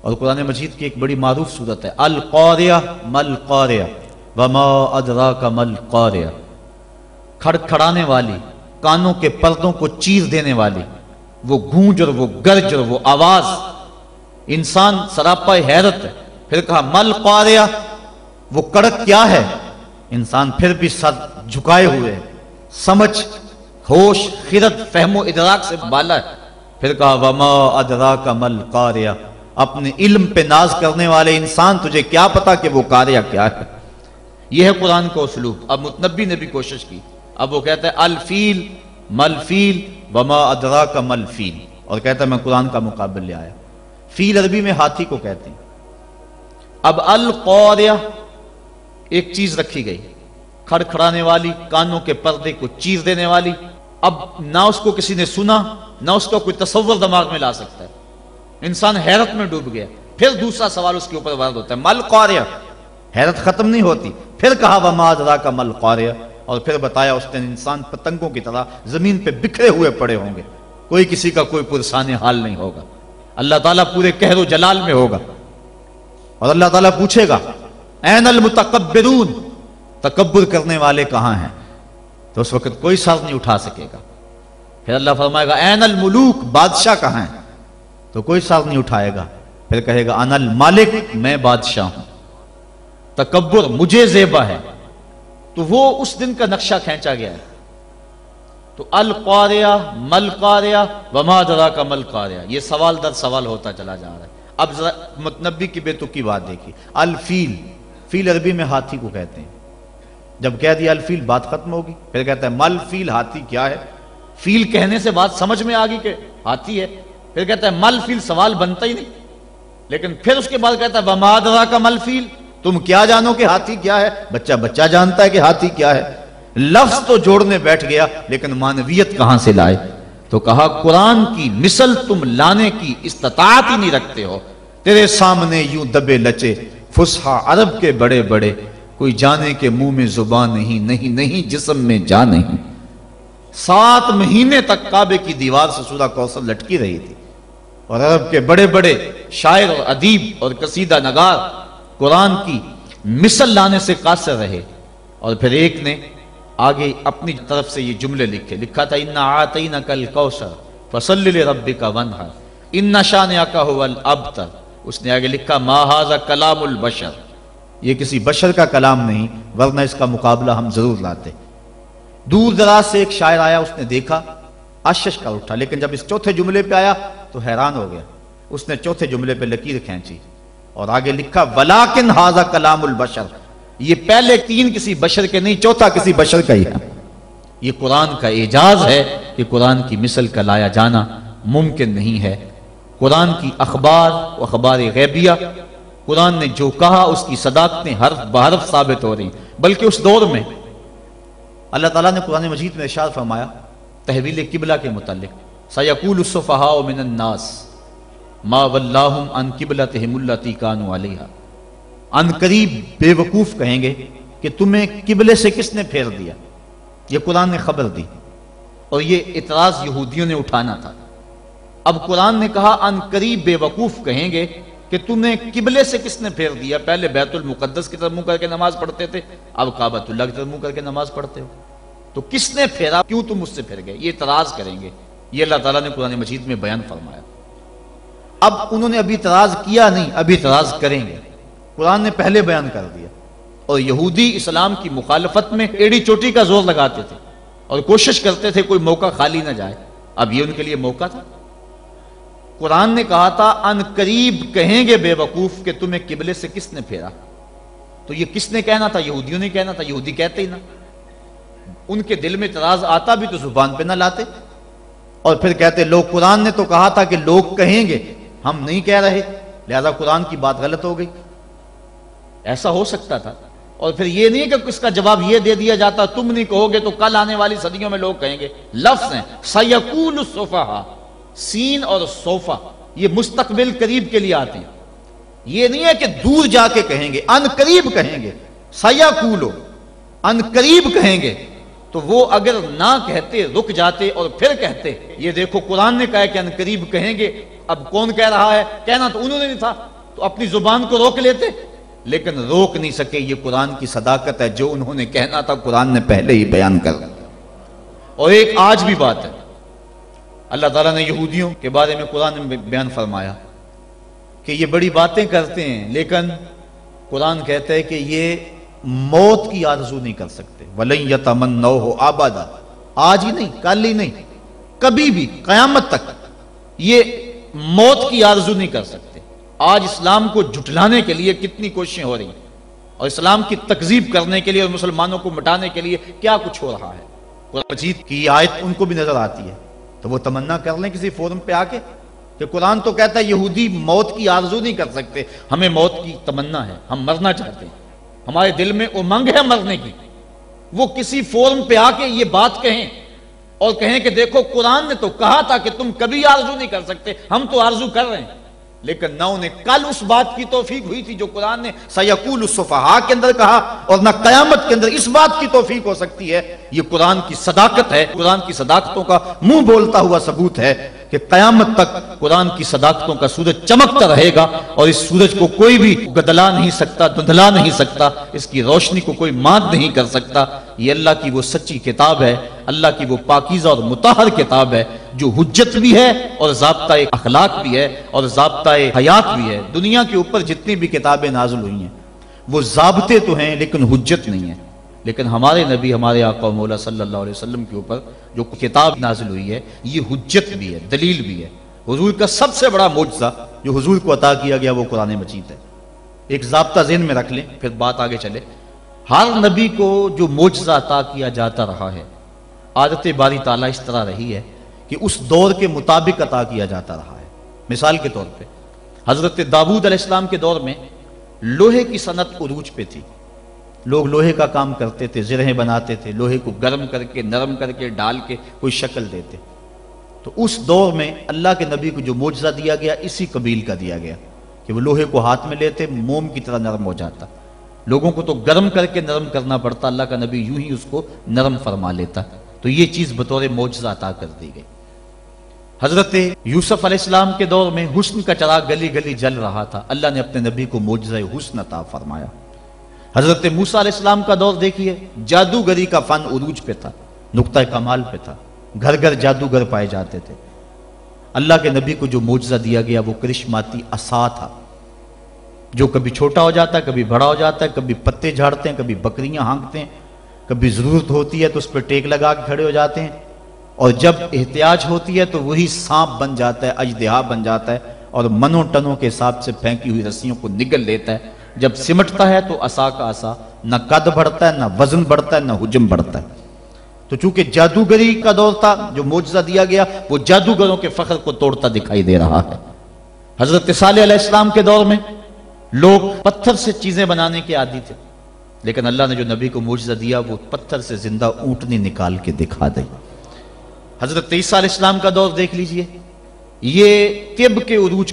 اور قرآن مجید کی ایک بڑی معروف صورت ہے القاریہ مل قاریہ وما ادراک مل قاریہ، کھڑکھڑانے والی، کانوں کے پردوں کو چیر دینے والی وہ گونج اور وہ گرج اور وہ آواز، انسان سراپا حیرت ہے۔ پھر کہا مل قاریہ، وہ کڑک کیا ہے؟ انسان پھر بھی سر جھکائے ہوئے، سمجھ، ہوش، خرد، فہم و ادراک سے بالا ہے۔ پھر کہا وما ادراک مل قاریہ، اپنے علم پہ ناز کرنے والے انسان تجھے کیا پتا کہ وہ قاریہ کیا ہے؟ یہ ہے قرآن کا اسلوب۔ اب متنبی نے بھی کوشش کی، اب وہ کہتا ہے الفیل مل فیل وما ادراک مل فیل، اور کہتا ہے میں قرآن کا مقابل لے آیا۔ فیل عربی میں ہاتھی کو کہتے ہیں۔ اب القاریہ ایک چیز رکھی گئی، کھڑکھڑانے والی، کانوں کے پردے کو چیر دینے والی۔ اب نہ اس کو کسی نے سنا، نہ اس کا کوئی تصور دماغ میں لا سکتا ہے، انسان حیرت میں ڈوب گیا۔ پھر دوسرا سوال اس کے اوپر وارد ہوتا ہے مل قاریہ، حیرت ختم نہیں ہوتی۔ پھر کہا وما ادراک مل قاریہ، اور پھر بتایا اس دن انسان پتنگوں کی طرح زمین پہ بکھرے ہوئے پڑے ہوں گے، کوئی کسی کا کوئی پرسان حال نہیں ہوگا، اللہ تعالیٰ پورے قہر و جلال میں ہوگا، اور اللہ تعالیٰ پوچھے گا این المتکبرون، تکبر کرنے والے کہاں ہیں؟ تو اس وقت کوئی سر نہیں اٹھا سکے گا۔ پھر اللہ فرمائے گا این الملوک، بادشاہ کہاں ہیں؟ تو کوئی سر نہیں اٹھائے گا۔ پھر کہے گا انا المالک، میں بادشاہ ہوں، تکبر مجھے زیبا ہے۔ تو وہ اس دن کا نقشہ کھینچا گیا ہے۔ تو القاریہ مل قاریہ وما ادراک مل قاریہ، یہ سوال در سوال ہوتا چلا جا رہا ہے۔ اب ذرا متنبی کی بے تکی بات دیکھی، الفیل، فیل عربی میں ہاتھی کو کہتے ہیں۔ جب کہہ دیا الفیل بات ختم ہوگی۔ پھر کہتا ہے مل فیل، ہاتھی کیا ہے؟ فیل کہنے سے بات سمجھ میں آ گئی کہ ہاتھی ہے۔ پھر کہتا ہے مل فیل، سوال بنتا ہی نہیں، لیکن پھر اس کے بعد کہتا ہے وما ادراک مل فیل، تم کیا جانو کہ ہاتھی کیا ہے؟ بچہ بچہ جانتا ہے کہ ہاتھی کیا ہے۔ لفظ تو جوڑنے بیٹھ گیا لیکن معنویت کہاں سے لائے؟ تو کہا قرآن کی مثل تم لانے کی استطاعت ہی نہیں رکھتے ہو، تیرے سامنے یوں دبے لچے فصحا عرب کے بڑے بڑے، کوئی جانے کے منہ میں زبان نہیں، نہیں نہیں جسم میں جان نہیں۔ 7 مہینے تک کعبے کی دیوار سے سورہ کوثر لٹکی رہی تھی، اور عرب کے بڑے بڑے شاعر اور ادیب اور قصیدہ نگار قرآن کی مثل لانے سے قاصر رہے۔ اور پھر ایک نے آگے اپنی طرف سے یہ جملے لکھا تھا اِنَّا أَعْطَيْنَكَ الْكَوْثَرَ فَصَلِّ لِرَبِّكَ وَانْحَرْ إِنَّ شَانِئَكَ هُوَ الْأَبْتَرُ۔ اس نے آگے لکھا مَا هَذَا كَلَامُ الْبَشَرِ، یہ کسی بشر کا کلام نہیں، ورنہ اس کا مقابلہ ہم ضرور لاتے۔ دور دراز سے ایک شاعر آیا، اس نے دیکھا، اشش کر اٹھا، لیکن جب اس چوتھے جملے پہ آیا تو حیران ہو گیا۔ اس نے چوتھے جملے پہ لکیر کھینچی اور آگے لکھا وَلَٰكِنْ هَذَا كَلَامُ الْبَشَرِ، یہ پہلے 3 کسی بشر کے نہیں، چوتھا کسی بشر کا ہی ہے۔ یہ قرآن کا اعجاز ہے کہ قرآن کی مثل کا لایا جانا ممکن نہیں ہے۔ قرآن کی اخبار و اخبار غیبیہ، قرآن نے جو کہا اس کی صداقتیں حرف بحرف ثابت ہو رہی ہیں۔ بلکہ اس دور میں اللہ تعالیٰ نے قرآن مجید میں ارشاد فرمایا تحویل قبلہ کے متعلق سَيَقُولُ السُّفَهَاءُ مِنَ النَّاسِ مَا وَلَّاهُمْ عَنْ قِبْلَتِهِمُ الَّتِي كَانُوا عَلَيْهَا، ان قریب بے وقوف کہیں گے کہ تمہیں قبلے سے کس نے پھیر دیا۔ یہ قرآن نے خبر دی، اور یہ اعتراض یہودیوں نے اٹھانا تھا۔ اب قرآن نے کہا ان قریب بے وقوف کہیں گے کہ تمہیں قبلے سے کس نے پھیر دیا۔ پہلے بیت المقدس کی طرف منہ کر کے نماز پڑھتے تھے، اب کعبۃ اللہ کی طرف منہ کر کے نماز پڑھتے ہو، تو کس نے پھیرا؟ کیوں تم اس سے پھر گئے؟ یہ اعتراض کریں گے، یہ اللہ تعالیٰ نے قرآن مجید میں بیان فرمایا۔ اب انہوں نے ابھی اعتراض کیا نہیں، ابھی اعتراض کریں گے، قرآن نے پہلے بیان کر دیا۔ اور یہودی اسلام کی مخالفت میں ایڑی چوٹی کا زور لگاتے تھے اور کوشش کرتے تھے کوئی موقع خالی نہ جائے۔ اب یہ ان کے لیے موقع تھا۔ قرآن نے کہا تھا ان قریب کہیں گے بے وقوف کہ تمہیں قبلے سے کس نے پھیرا، تو یہ کس نے کہنا تھا؟ یہودیوں نے کہنا تھا، یہودی کہتے ہی نہ، ان کے دل میں اعتراض آتا بھی تو زبان پہ نہ لاتے، اور پھر کہتے لوگ قرآن نے تو کہا تھا کہ لوگ کہیں گے، ہم نہیں کہہ رہے، لہذا قرآن کی بات غلط ہو گئی۔ ایسا ہو سکتا تھا۔ اور پھر یہ نہیں کہ اس کا جواب یہ دے دیا جاتا تم نہیں کہو گے تو کل آنے والی صدیوں میں لوگ کہیں گے۔ لفظ ہیں سَيَقُولُ السُّفَهَاءُ، سین اور صوفہ یہ مستقبل قریب کے لیے آتے ہیں، یہ نہیں ہے کہ دور جا کے کہیں گے، ان قریب کہیں گے۔ سَيَقُولُ، ان قریب کہیں گے، تو وہ اگر نہ کہتے، رک جاتے اور پھر کہتے یہ دیکھو قرآن نے کہا ہے کہ ان قریب کہیں گے، اب کون کہہ رہا ہے، کہنا تو انہوں نے نہیں تھا، تو اپنی زبان کو روک لیتے، لیکن روک نہیں سکے۔ یہ قرآن کی صداقت ہے، جو انہوں نے کہنا تھا قرآن نے پہلے ہی بیان کر دیا۔ اور ایک آج بھی بات ہے، اللہ تعالیٰ نے یہودیوں کے بارے میں قرآن میں بیان فرمایا کہ یہ بڑی باتیں کرتے ہیں، لیکن قرآن کہتا ہے کہ یہ موت کی آرزو نہیں کر سکتے۔ وَلَن يَتَمَنَّوْهُ أَبَدًا، آج ہی نہیں، کل ہی نہیں، کبھی بھی قیامت تک یہ موت کی آرزو نہیں کر سکتے۔ آج اسلام کو جھٹلانے کے لیے کتنی کوششیں ہو رہی ہیں، اور اسلام کی تکذیب کرنے کے لیے اور مسلمانوں کو مٹانے کے لیے کیا کچھ ہو رہا ہے۔ قرآن مجید کی آیت ان کو بھی نظر آتی ہے، تو وہ تمنا کر لیں کسی فورم پہ آ کے کہ قرآن تو کہتا ہے یہودی موت کی آرزو نہیں کر سکتے، ہمیں موت کی تمنا ہے، ہم مرنا چاہتے ہیں، ہمارے دل میں امنگ ہے مرنے کی۔ وہ کسی فورم پہ آ کے یہ بات کہیں اور کہیں کہ دیکھو قرآن نے تو کہا تھا کہ تم کبھی آرزو نہیں کر سکتے، ہم تو آرزو کر رہے ہیں، لیکن نہ انہیں کل اس بات کی توفیق ہوئی تھی جو قرآن نے سیقول السفہاء کے اندر کہا، اور نہ قیامت کے اندر اس بات کی توفیق ہو سکتی ہے۔ یہ قرآن کی صداقت ہے، قرآن کی صداقتوں کا منہ بولتا ہوا ثبوت ہے کہ قیامت تک قرآن کی صداقتوں کا سورج چمکتا رہے گا، اور اس سورج کو کوئی بھی گدلا نہیں سکتا، دھندلا نہیں سکتا، اس کی روشنی کو کوئی مات نہیں کر سکتا۔ یہ اللہ کی وہ سچی کتاب ہے، اللہ کی وہ پاکیزہ اور مطہر کتاب ہے جو حجت بھی ہے اور ضابطہ اخلاق بھی ہے اور ضابطہ حیات بھی ہے۔ دنیا کے اوپر جتنی بھی کتابیں نازل ہوئی ہیں وہ ضابطے تو ہیں لیکن حجت نہیں ہے، لیکن ہمارے نبی، ہمارے آقا و مولا صلی اللہ علیہ وسلم کے اوپر جو کتاب نازل ہوئی ہے یہ حجت بھی ہے، دلیل بھی ہے۔ حضور کا سب سے بڑا معجزہ جو حضور کو عطا کیا گیا وہ قرآن مجید ہے۔ ایک ضابطہ ذہن میں رکھ لیں پھر بات آگے چلے۔ ہر نبی کو جو معجزہ عطا کیا جاتا رہا ہے، عادت باری تعالیٰ اس طرح رہی ہے کہ اس دور کے مطابق عطا کیا جاتا رہا ہے۔ مثال کے طور پہ حضرت داؤد علیہ السلام کے دور میں لوہے کی صنعت عروج پہ تھی، لوگ لوہے کا کام کرتے تھے، زرہیں بناتے تھے، لوہے کو گرم کر کے نرم کر کے ڈال کے کوئی شکل دیتے۔ تو اس دور میں اللہ کے نبی کو جو معجزہ دیا گیا اسی قبیل کا دیا گیا کہ وہ لوہے کو ہاتھ میں لیتے، موم کی طرح نرم ہو جاتا، لوگوں کو تو گرم کر کے نرم کرنا پڑتا، اللہ کا نبی یوں ہی اس کو نرم فرما لیتا۔ تو یہ چیز بطور معجزہ عطا کر دی گئی۔ حضرت یوسف علیہ السلام کے دور میں حسن کا چراغ گلی گلی جل رہا تھا، اللہ نے اپنے نبی کو معجزہ حسن عطا فرمایا۔ حضرت موسیٰ علیہ السلام کا دور دیکھیے، جادوگری کا فن عروج پہ تھا، نقطہ کمال پہ تھا، گھر گھر جادوگر پائے جاتے تھے۔ اللہ کے نبی کو جو معجزہ دیا گیا وہ کرشماتی عصا تھا، جو کبھی چھوٹا ہو جاتا ہے، کبھی بڑا ہو جاتا ہے، کبھی پتے جھاڑتے ہیں، کبھی بکریاں ہانکتے ہیں، کبھی ضرورت ہوتی ہے تو اس پہ ٹیک لگا کے کھڑے ہو جاتے ہیں، اور جب احتیاج ہوتی ہے تو وہی سانپ بن جاتا ہے، اژدہا بن جاتا ہے، اور منوں ٹنوں کے حساب سے پھینکی ہوئی رسیوں کو نگل لیتا ہے۔ جب سمٹتا ہے تو عصا کا عصا نہ قد بڑھتا ہے، نہ وزن بڑھتا ہے، نہ حجم بڑھتا ہے۔ تو چونکہ جادوگری کا دور تھا، جو معجزہ دیا گیا وہ جادوگروں کے فخر کو توڑتا دکھائی دے رہا ہے۔ حضرت صالح علیہ السلام کے دور میں لوگ پتھر سے چیزیں بنانے کے عادی تھے، لیکن اللہ نے جو نبی کو معجزہ دیا وہ پتھر سے زندہ اونٹنی نکال کے دکھا دی۔ حضرت عیسیٰ علیہ السلام کا دور دیکھ لیجئے، یہ طب کے عروج